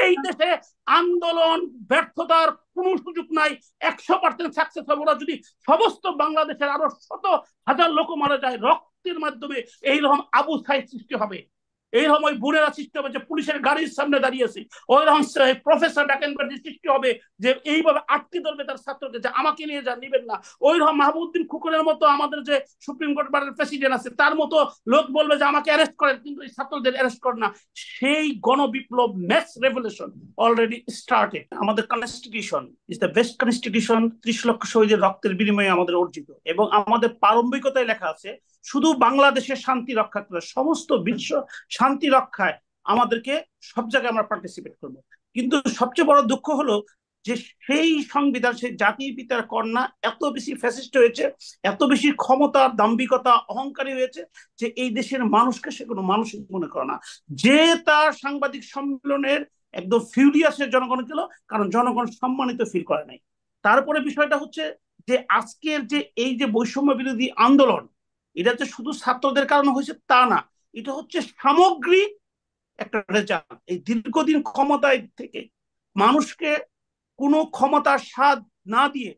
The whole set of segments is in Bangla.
এই দেশে আন্দোলন ব্যর্থতার কোনো সুযোগ নাই, 100% সাকসেস হবে। ওরা যদি সমস্ত বাংলাদেশের আরো শত হাজার লোক মারা যায় রক্তের মাধ্যমে, এইরকম আবু সাইদ সৃষ্টি হবে, এইরকম ওই বোনেরা সৃষ্টি হবে যে পুলিশের গাড়ির সামনে দাঁড়িয়েছে, ওইরকম প্রফেসর ডাকেনবার্জি সৃষ্টি হবে যে এইভাবে আটকে ধরবে তার ছাত্রকে যে আমাকে নিয়ে যা, নিবেন না। ওইরকম মাহবুবউদ্দিন খুকনের মতো আমাদের যে সুপ্রিম কোর্ট বারের প্রেসিডেন্ট আছে তার মতো লোক বলবে যে আমাকে অ্যারেস্ট করেন, কিন্তু এই ছাত্রদের অ্যারেস্ট করে না। সেই গণবিপ্লব ম্যাস রেভলিউশন অলরেডি স্টার্টেড। আমাদের constitution is the best constitution, 30 লক্ষ শহীদের রক্তের বিনিময়ে আমাদের অর্জিত, এবং আমাদের প্রারম্ভিকতায় লেখা আছে শুধু বাংলাদেশের শান্তি রক্ষা করে, সমস্ত বিশ্ব শান্তি রক্ষায় আমাদেরকে সব জায়গায় আমরা পার্টিসিপেট করব। কিন্তু সবচেয়ে বড় দুঃখ হলো যে সেই সংবিধান, সেই জাতির পিতার কন্যা এত বেশি ফ্যাসিস্ট হয়েছে, এত বেশি ক্ষমতা, দাম্ভিকতা, অহংকারী হয়েছে যে এই দেশের মানুষকে সে কোনো মানুষ মনে করে না। যে তার সাংবাদিক সম্মেলনের একদম ফিউরিয়াসের জনগণ ছিল, কারণ জনগণ সম্মানিত ফিল করে নাই। তারপরে বিষয়টা হচ্ছে যে আজকের যে এই যে বৈষম্য বিরোধী আন্দোলন, এটা যে শুধু ছাত্রদের কারণে হয়েছে তা না, এটা হচ্ছে সামগ্রিক একটা রেজাল্ট। এই দীর্ঘদিন ক্ষমতায় থেকে মানুষকে কোনো ক্ষমতার স্বাদ না দিয়ে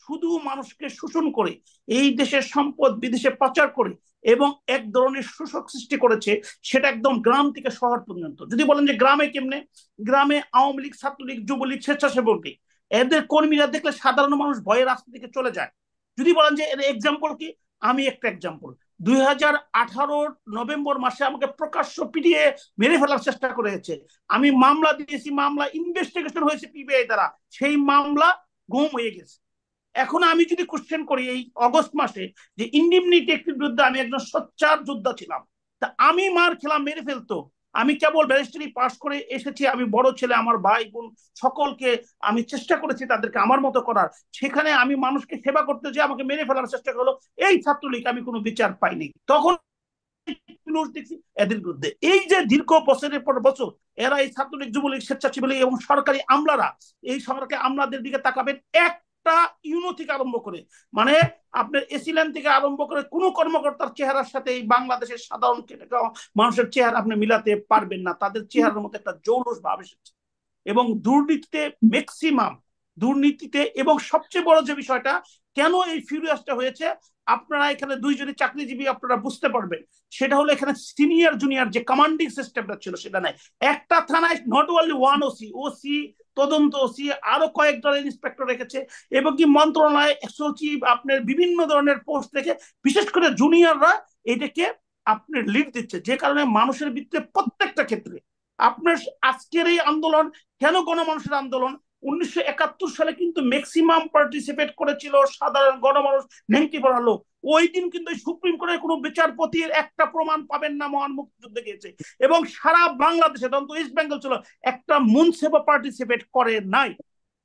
শুধু মানুষকে শোষণ করে এই দেশের সম্পদ বিদেশে পাচার করে এবং এক ধরনের শোষক সৃষ্টি করেছে, সেটা একদম গ্রাম থেকে শহর পর্যন্ত। যদি বলেন যে গ্রামে কেমনে, গ্রামে আওয়ামী লীগ, ছাত্রলীগ, যুবলীগ, স্বেচ্ছাসেবক লীগ, এদের কর্মীরা দেখলে সাধারণ মানুষ ভয়ে রাস্তা থেকে চলে যায়। যদি বলেন যে এর এক্সাম্পল কি, আমি একটা এক্সাম্পল। 2018 নভেম্বর মাসে আমাকে প্রকাশ্য পিটিয়ে মেরে ফেলার চেষ্টা করেছে। আমি মামলা দিয়েছি, মামলা ইনভেস্টিগেশন হয়েছে পিবিআই দ্বারা, সেই মামলা গুম হয়ে গেছে। এখন আমি যদি কোশ্চেন করি এই অগস্ট মাসে যে ইন্ডিমনিটি একটির বিরুদ্ধে আমি একজন সোচ্চার যোদ্ধা ছিলাম, তা আমি মার খেলাম, মেরে ফেলতো, আমি কেবল ব্যারিস্টারি পাস করে এসেছি, আমি বড় ছেলে, আমার ভাই বোন সকলকে আমি চেষ্টা করেছি তাদেরকে আমার মতো করার, সেখানে আমি মানুষকে সেবা করতে যে আমাকে মেরে ফেলার চেষ্টা করলো এই ছাত্রলীগ, আমি কোনো বিচার পাইনি। তখন দেখছি এদের বিরুদ্ধে এই যে দীর্ঘ বছরের পর বছর এরা এই ছাত্রলীগ, যুবলীগ, স্বেচ্ছাসেবী এবং সরকারি আমলারা, এই সরকারি আমলাদের দিকে তাকাবেন, একটা ইউনো থেকে আরম্ভ করে, মানে আপনার এসিল্যান্ড থেকে আরম্ভ করে কোন কর্মকর্তার চেহারার সাথে এই বাংলাদেশের সাধারণ মানুষের চেহারা আপনি মিলাতে পারবেন না। তাদের চেহারার মধ্যে একটা জৌলুস ভাব এসেছে এবং দুর্নীতিতে ম্যাক্সিমাম দুর্নীতিতে। এবং সবচেয়ে বড় যে বিষয়টা, কেন এই ফিউরিয়াসটা হয়েছে, আপনারা এখানে দুইজনই চাকরিজীবী, আপনারা বুঝতে পারবেন, সেটা হলো এখানে সিনিয়র জুনিয়র যে কমান্ডিং সিস্টেমটা ছিল সেটা নাই। একটা থানায় নট অনলি ওয়ান ওসি, তদন্ত ওসি, আরো কয়েক ধরনের ইন্সপেক্টর রেখেছে, এবং কি মন্ত্রণালয় সচিব, আপনার বিভিন্ন ধরনের পোস্ট রেখে বিশেষ করে জুনিয়ররা এটাকে আপনার লিড দিচ্ছে, যে কারণে মানুষের ভিতরে প্রত্যেকটা ক্ষেত্রে আপনার আজকের এই আন্দোলন কেন গণমানুষের আন্দোলন, 1971 সালে কিন্তু ম্যাক্সিমাম পার্টিসিপেট করেছিল সাধারণ গণমানুষ, নেংটি পড়া লোক। ওই দিন কিন্তু সুপ্রিম কোর্টের কোনো বিচারপতির একটা প্রমাণ পাবেন না মহান মুক্তিযুদ্ধে গিয়েছে, এবং সারা বাংলাদেশে তখন ওয়েস্ট বেঙ্গল ছিল, একটা মুন্সেফও পার্টিসিপেট করে নাই।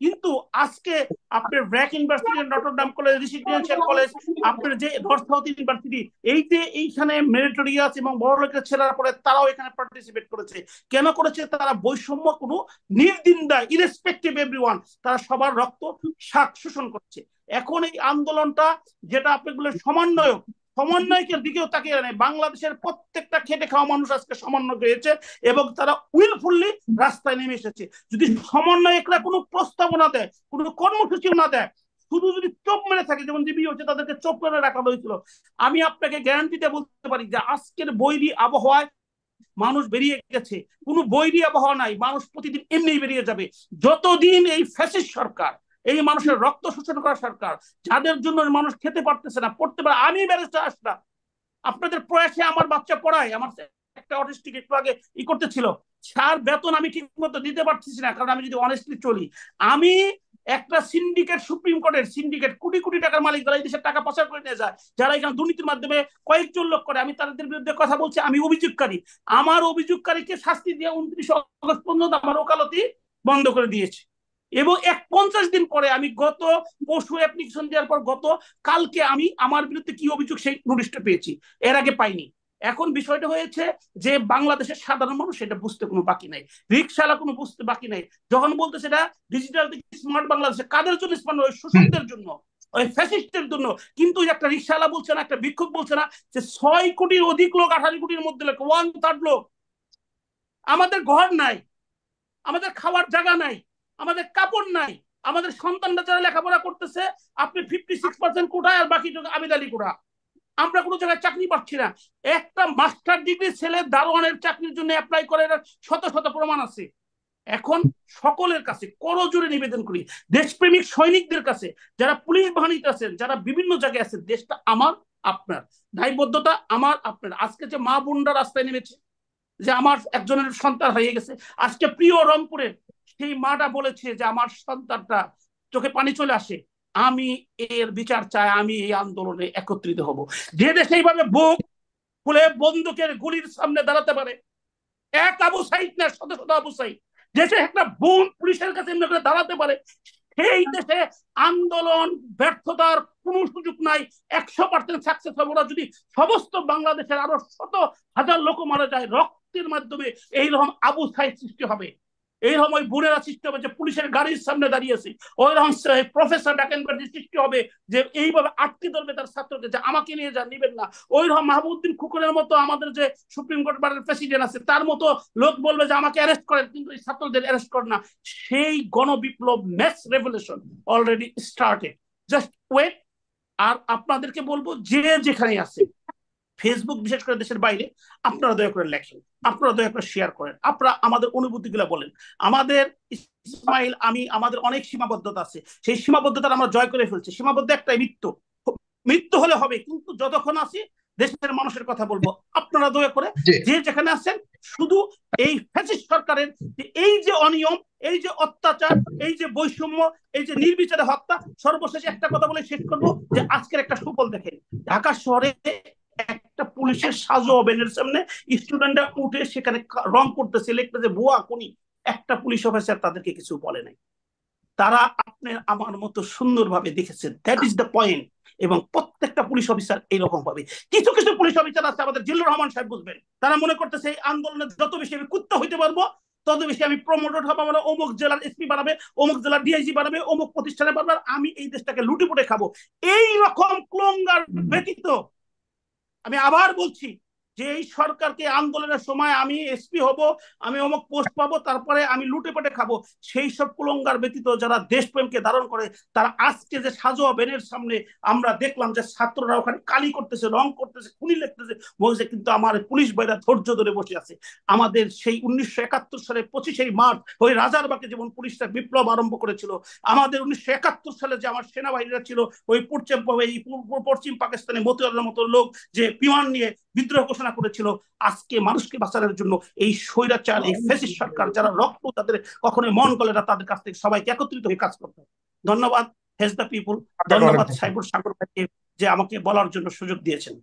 কিন্তু আজকে আপনার BRAC university, Notre Dame college, residential college, আপনার যে নর্থ সাউথ ইউনিভার্সিটি, এই যে এইখানে মেরিটোরিয়াস এবং বড় লোকের ছেলেরা পড়ে, তারাও এখানে পার্টিসিপেট করেছে। কেন করেছে? তারা বৈষম্য কোনো নির্দিন্দায়, ইরেসপেক্টিভ এভরিওয়ান, তারা সবার রক্ত শাক শোষণ করছে। এখন এই আন্দোলনটা যেটা আপনি বলে সমন্বয়ক, সমন্বয়কের দিকেও তাকিয়ে নেই, বাংলাদেশের প্রত্যেকটা খেটে খাওয়া মানুষ আজকে সমন্বয় হয়েছে এবং তারা উইলফুললি রাস্তায় নেমে এসেছে। যদি সমন্বয়করা কোনো প্রস্তাবনা দেয়, কোনো কর্মসূচি না দেয়, শুধু যদি চোপ মেরে থাকে, যেমন ডিবি হচ্ছে তাদেরকে চোপ মেরে রাখা হয়েছিল, আমি আপনাকে গ্যারান্টিতে বলতে পারি যে আজকের বৈরী আবহাওয়ায় মানুষ বেরিয়ে গেছে, কোনো বৈরী আবহাওয়া নাই, মানুষ প্রতিদিন এমনি বেরিয়ে যাবে। যতদিন এই ফ্যাসিস্ট সরকার, এই মানুষের রক্ত শোষণ করা সরকার, যাদের জন্য মানুষ খেতে পারতেছে না, পড়তে পারে, আমি ব্যারিস্টার আসলাম, আপনাদের প্রয়াসে আমার বাচ্চা পড়ায়, আমার একটা অটিস্টিক একটু আগে করতেছিল, সার বেতন আমি ঠিক মতো দিতে পারতেছি না, কারণ আমি যদি অনেস্টলি চলি, আমি একটা সিন্ডিকেট, সুপ্রিম কোর্টের সিন্ডিকেট, কোটি কোটি টাকার মালিক, যারা এই দেশের টাকা পাচার করে নিয়ে যায়, যারা এখানে দুর্নীতির মাধ্যমে কয়েকজন লোক করে, আমি তাদের বিরুদ্ধে কথা বলছি, আমি অভিযোগকারী। আমার অভিযোগকারীকে শাস্তি দিয়ে 29 আগস্ট পর্যন্ত আমার ওকালতি বন্ধ করে দিয়েছে, এবং 50 দিন পরে আমি গত পরশু অ্যাপ্লিকেশন দেওয়ার পর গত কালকে আমি আমার বিরুদ্ধে কি অভিযোগ সেই নোটিশটা পেয়েছি, এর আগে পাইনি। এখন বিষয়টা হয়েছে যে বাংলাদেশের সাধারণ মানুষ এটা বুঝতে কোনো বাকি নাই, রিক্সাওয়ালা কোনো বুঝতে বাকি নাই। যখন বলতে সেটা ডিজিটাল স্মার্ট বাংলাদেশে, কাদের জন্য স্মার্ট? ওই শোষকদের জন্য, ওই ফ্যাসিস্টের জন্য। কিন্তু একটা রিক্সাওয়ালা বলছে না, একটা বিক্ষোভ বলছে না যে 6 কোটির অধিক লোক, 18 কোটির মধ্যে লোক, 1/3 লোক আমাদের ঘর নাই, আমাদের খাওয়ার জায়গা নাই, আমাদের কাপড় নাই, আমাদের সন্তানরা যারা লেখাপড়া করতেছে আপনি 56% কোটায় আর বাকি আবেদ আলী কোটা, আমরা কোনো জায়গায় চাকরি পাচ্ছি না। একটা মাস্টার ডিগ্রি ছেলে দারোয়ানের চাকরির জন্য অ্যাপ্লাই করে, শত শত প্রমাণ আছে। এখন সকলের কাছে করজোড়ে নিবেদন করি, দেশপ্রেমিক সৈনিকদের কাছে, যারা পুলিশ বাহিনীতে আছেন, যারা বিভিন্ন জায়গায় আছেন, দেশটা আমার আপনার, দায়বদ্ধতা আমার আপনার। আজকে যে মা বোনরা রাস্তায় নেমেছে, যে আমার একজনের সন্তান হয়ে গেছে, আজকে প্রিয় রংপুরের সেই মাটা বলেছে যে আমার সন্তানটা, চোখে পানি চলে আসে, আমি এর বিচার চাই, আমি এই আন্দোলনে একত্রিত হব। যে দেশে এইভাবে বুক খুলে বন্দুকের গুলির সামনে দাঁড়াতে পারে এক আবু সাইদ না শত শত আবু সাইদ, দেশে একটা বোন পুলিশের কাছে এমনি করে দাঁড়াতে পারে, সেই দেশে আন্দোলন ব্যর্থতার কোনো সুযোগ নাই। 100% সাকসেস হবে। ওরা যদি সমস্ত বাংলাদেশের আরো শত হাজার লোক মারা যায়, রক্তের মাধ্যমে এইরকম আবু সাইদ সৃষ্টি হবে, এইরকম ওই বোনেরা সৃষ্টি হবে যে পুলিশের গাড়ির সামনে দাঁড়িয়েছে, ওইরকম প্রফেসর ডাকেনবার্জি সৃষ্টি হবে যে এইভাবে আটকে ধরবে তার ছাত্রকে যে আমাকে নিয়ে যান, নিবেন না। ওইরকম মাহবুবউদ্দিন খুকনের মতো আমাদের যে সুপ্রিম কোর্ট বারের প্রেসিডেন্ট আছে তার মতো লোক বলবে যে আমাকে অ্যারেস্ট করেন, কিন্তু এই ছাত্রদের অ্যারেস্ট করে না। সেই গণবিপ্লব mass revolution already started, just wait. আর আপনাদেরকে বলবো যে যেখানে আছে, ফেসবুক বিশেষ করে দেশের বাইরে, আপনারা দয়া করে লেখেন, আপনারা দয়া করে শেয়ার করেন, আপনারা আমাদের অনুভূতিগুলো বলেন। আমাদের ইসমাইল, আমি, আমাদের অনেক সীমাবদ্ধতা আছে, সেই সীমাবদ্ধতা আমরা জয় করে ফেলছি। সীমাবদ্ধ একটাই, মৃত্যু। মৃত্যু হলে হবে, কিন্তু যতক্ষণ আছি দেশের মানুষের কথা বলবো। আপনারা দয়া করে যে যেখানে আছেন, শুধু এই ফ্যাসিস্ট সরকারের এই যে অনিয়ম, এই যে অত্যাচার, এই যে বৈষম্য, এই যে নির্বিচারে হত্যা, সর্বশেষে একটা কথা বলে শেষ করবো যে আজকের একটা সুফল দেখেন। ঢাকা শহরে একটা পুলিশের সাজো ওভেনের সামনে স্টুডেন্টরা উঠে সেখানে রং করতেছে, লিখতেছে ভুয়া খুনি, একটা পুলিশ অফিসার তাদেরকে কিছু বলে নাই। তারা আপনার আমার মতো সুন্দরভাবে দেখেছেন, দ্যাট ইজ দ্য পয়েন্ট। এবং প্রত্যেকটা পুলিশ অফিসার এইরকম ভাবে, কিছু কিছু পুলিশ অফিসার আছে, আমাদের জিল্লুর রহমান সাহেব বুঝবেন, তারা মনে করতেছে এই আন্দোলনে যত বেশি আমি কুত্তা হইতে পারবো তত বেশি আমি প্রমোটেড হবো, আমার অমুক জেলার এসপি বানাবে, অমুক জেলার ডিআইজি বানাবে, অমুক প্রতিষ্ঠানে বানাবে, আমি এই দেশটাকে লুটে পুটে খাবো। এই রকম ক্লোঙ্গার ব্যতীত, আমি আবার বলছি যে এই সরকারকে আন্দোলনের সময় আমি এসপি হব, আমি অমুক পোস্ট পাবো, তারপরে আমি লুটে পেটে খাবো, সেই সব কুলঙ্গার ব্যতীত যারা দেশপ্রেমকে ধারণ করে, তারা আজকে যে সাজোয়া বেনের সামনে আমরা দেখলাম যে ছাত্ররা ওখানে কালি করতেছে, রং করতেছে, খুনি লিখতেছে, বলছে, কিন্তু আমার পুলিশ ভাইরা ধৈর্য ধরে বসে আছে। আমাদের সেই 1971 সালে 25 মার্চ ওই রাজারবাগে যেমন পুলিশরা বিপ্লব আরম্ভ করেছিল, আমাদের 1971 সালে যে আমার সেনাবাহিনীরা ছিল ওই পশ্চিম পাকিস্তানে মতিউরের মতো লোক যে বিমান নিয়ে বিদ্রোহ ঘোষণা করেছিল, আজকে মানুষকে বাঁচানোর জন্য এই স্বৈরাচার, এই ফ্যাসিস্ট সরকার যারা রক্ত তাদের কখনোই মন গলে না, তাদের কাছ থেকে সবাইকে একত্রিত হয়ে কাজ করতে হবে। ধন্যবাদ হেজ দ্য পিপল, ধন্যবাদ সাইবুর সাগর ভাইকে যে আমাকে বলার জন্য সুযোগ দিয়েছেন।